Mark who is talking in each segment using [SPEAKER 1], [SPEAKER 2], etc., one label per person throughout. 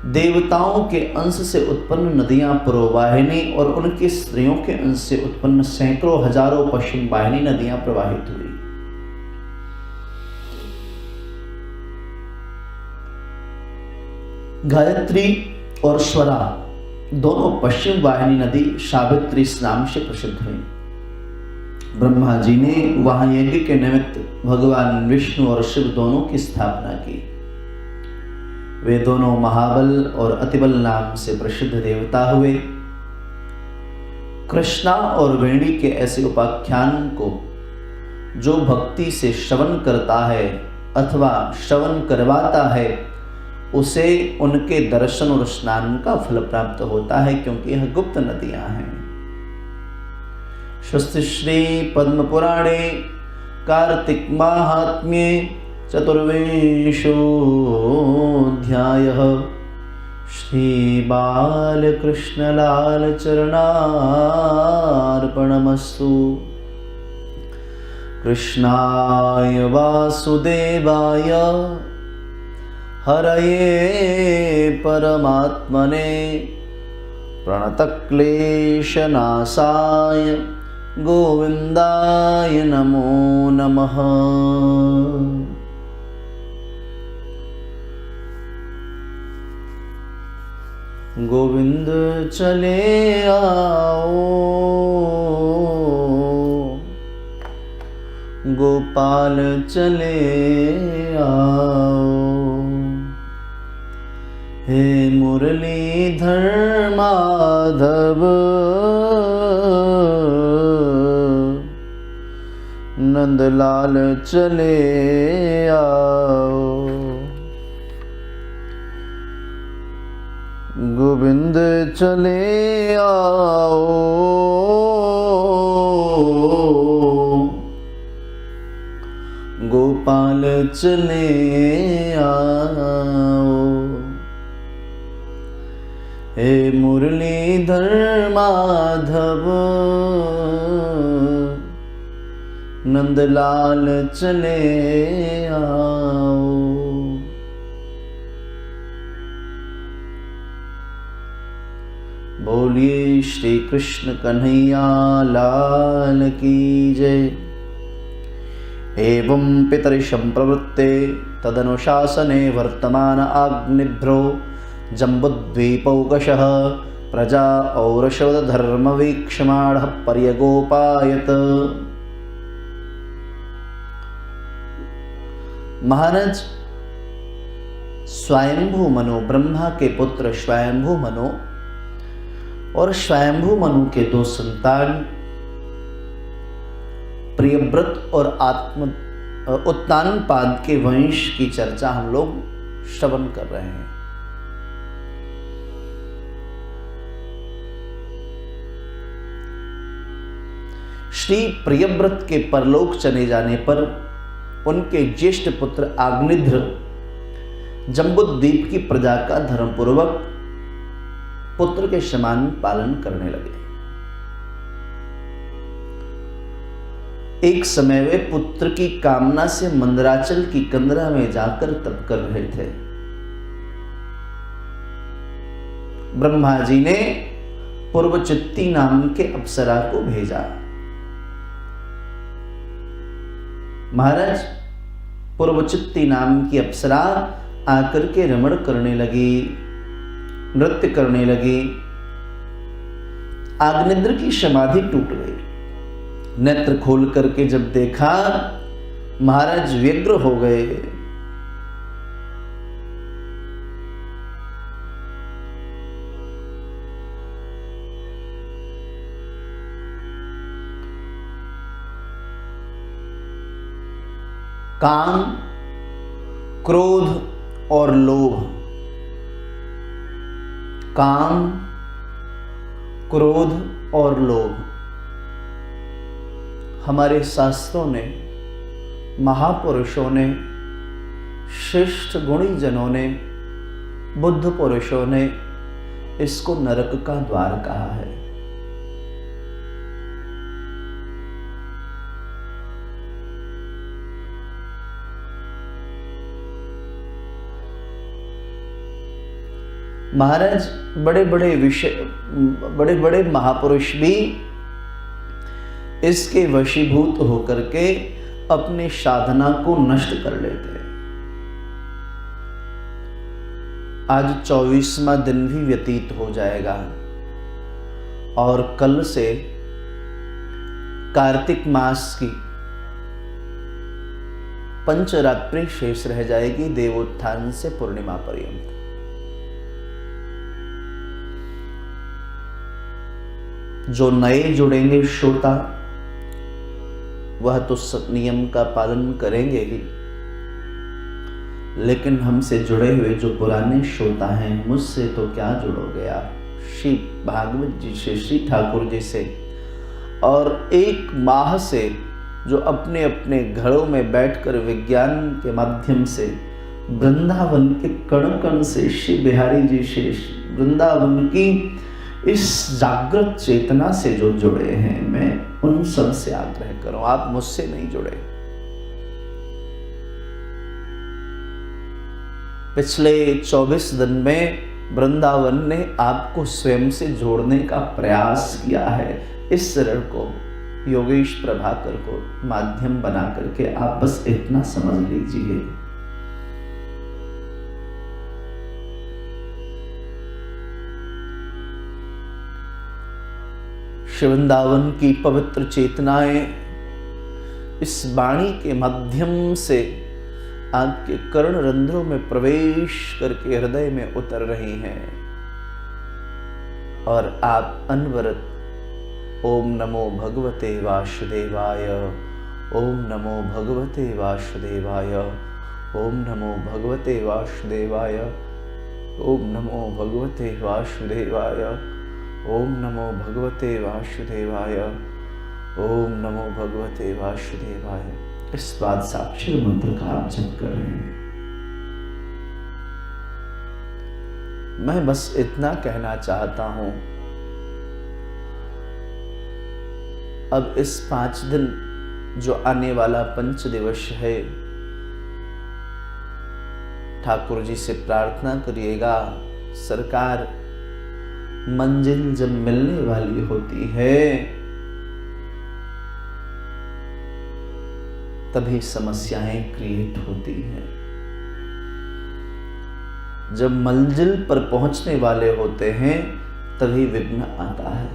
[SPEAKER 1] देवताओं के अंश से उत्पन्न नदियां पूर्ववाहिनी और उनकी स्त्रियों के अंश से उत्पन्न सैकड़ों हजारों पश्चिम वाहिनी नदियां प्रवाहित हुई। गायत्री और स्वरा दोनों पश्चिम वाहिनी नदी सावित्री इस नाम से प्रसिद्ध हुई। ब्रह्मा जी ने वहां यज्ञ के निमित्त भगवान विष्णु और शिव दोनों की स्थापना की। वे दोनों महाबल और अतिबल नाम से प्रसिद्ध देवता हुए। कृष्णा और वेणी के ऐसे उपाख्यान को जो भक्ति से श्रवण करता है अथवा श्रवण करवाता है उसे उनके दर्शन और स्नान का फल प्राप्त होता है, क्योंकि यह गुप्त नदियां हैं। स्वस्ति श्री पद्म पुराणे कार्तिक माहात्म्ये चतुर्विंशोऽध्यायः। श्री बालकृष्ण लाल चरणार्पणमस्तु। कृष्णाय वासुदेवाय हरये परमात्मने प्रणतक्लेशनाशाय गोविन्दाय नमो नमः। गोविंद चले आओ, गोपाल चले आओ, हे मुरलीधर माधव नंदलाल चले आओ। गोविंद चले आओ, गोपाल चले आओ, हे मुरलीधर माधव नंदलाल चले आओ। बोलिए श्री कृष्ण कन्हैया लाल की जय। एवं पितरिशं प्रवृत्ते तदनुशासने वर्तमान आग्निभ्रो जम्बुद्वीपौकशः प्रजा औरशवद धर्म वीक्षमाणः पर्यगोपायत। महाराज स्वयंभू मनु, ब्रह्मा के पुत्र स्वयंभू मनु और स्वयंभू मनु के दो संतान प्रियव्रत और उत्तानपाद के वंश की चर्चा हम लोग श्रवण कर रहे हैं। श्री प्रियव्रत के परलोक चले जाने पर उनके ज्येष्ठ पुत्र आग्निध्र जम्बुद्वीप की प्रजा का धर्मपूर्वक पुत्र के समान पालन करने लगे। एक समय वे पुत्र की कामना से मंदराचल की कंदरा में जाकर तप कर रहे थे। ब्रह्मा जी ने पूर्वचित्ती नाम के अप्सरा को भेजा। महाराज पूर्वचित्ती नाम की अप्सरा आकर के रमण करने लगी, नृत्य करने लगी। आग्निद्र की समाधि टूट गई। नेत्र खोल करके जब देखा महाराज व्यग्र हो गए। काम, क्रोध और लोभ, काम, क्रोध और लोभ हमारे शास्त्रों ने, महापुरुषों ने, श्रेष्ठ गुणी जनों ने, बुद्ध पुरुषों ने इसको नरक का द्वार कहा है। महाराज बड़े बड़े महापुरुष भी इसके वशीभूत होकर के अपनी साधना को नष्ट कर लेते हैं। आज 24वां दिन भी व्यतीत हो जाएगा और कल से कार्तिक मास की पंचरात्रि शेष रह जाएगी, देवोत्थान से पूर्णिमा पर्यंत। जो नए जुड़ेंगे श्रोता वह तो नियम का पालन करेंगे ही, लेकिन हमसे जुड़े हुए जो पुराने श्रोता हैं, मुझसे तो क्या जुड़ोगे आप, श्री भागवत जी से, श्री ठाकुर जी से, और एक माह से जो अपने अपने घरों में बैठकर विज्ञान के माध्यम से वृंदावन के कण कण से, श्री बिहारी जी से, वृंदावन की इस जागृत चेतना से जो जुड़े हैं, मैं उन सब से आग्रह करूं, आप मुझसे नहीं जुड़े। पिछले 24 दिन में वृंदावन ने आपको स्वयं से जोड़ने का प्रयास किया है। इस शरण को, योगेश प्रभाकर को माध्यम बना करके आप बस इतना समझ लीजिए। वृंदावन की पवित्र चेतनाएं इस वाणी के माध्यम से आपके कर्ण रंध्रों में प्रवेश करके हृदय में उतर रही हैं और आप अनवरत ओम नमो भगवते वासुदेवाय, ओम नमो भगवते वासुदेवाय, ओम नमो भगवते वासुदेवाय, ओम नमो भगवते वासुदेवाय, ओम नमो भगवते वासुदेवाय, ओम नमो भगवते वासुदेवाय। इस बात साक्षर मंत्र का आप जप कर रहे हैं। मैं बस इतना कहना चाहता हूं, अब इस 5 दिन जो आने वाला पंच दिवस है, ठाकुर जी से प्रार्थना करिएगा। सरकार मंजिल जब मिलने वाली होती है तभी समस्याएं क्रिएट होती हैं। जब मंजिल पर पहुंचने वाले होते हैं तभी विघ्न आता है।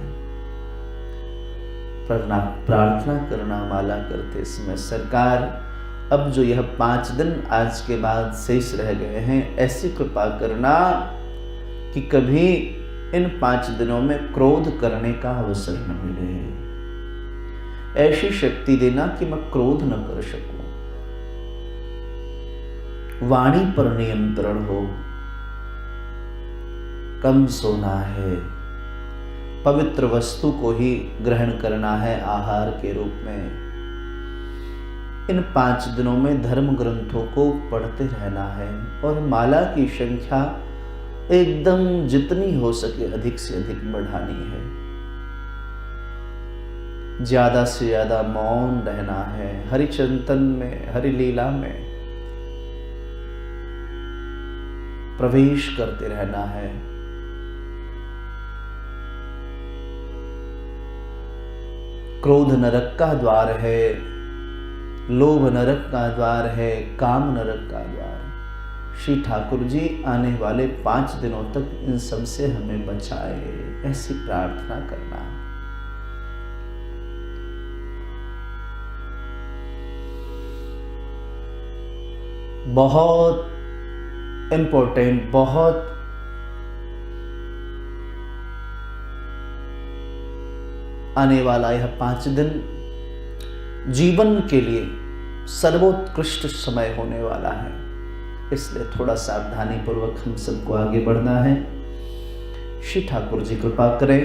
[SPEAKER 1] प्रार्थना करना माला करते समय, सरकार अब जो यह 5 दिन आज के बाद शेष रह गए हैं, ऐसी कृपा करना कि कभी इन 5 दिनों में क्रोध करने का अवसर न मिले। ऐसी शक्ति देना कि मैं क्रोध न कर सकूं। वाणी पर नियंत्रण हो। कम सोना है, पवित्र वस्तु को ही ग्रहण करना है आहार के रूप में। इन 5 दिनों में धर्म ग्रंथों को पढ़ते रहना है और माला की संख्या एकदम जितनी हो सके अधिक से अधिक बढ़ानी है। ज्यादा से ज्यादा मौन रहना है। हरिचिंतन में, हरि लीला में प्रवेश करते रहना है। क्रोध नरक का द्वार है, लोभ नरक का द्वार है, काम नरक का द्वार। श्री ठाकुर जी आने वाले 5 दिनों तक इन सब से हमें बचाए, ऐसी प्रार्थना करना। बहुत इंपॉर्टेंट, बहुत आने वाला यह 5 दिन जीवन के लिए सर्वोत्कृष्ट समय होने वाला है। इसलिए थोड़ा सावधानी पूर्वक हम सबको आगे बढ़ना है। श्री ठाकुर जी कृपा करें।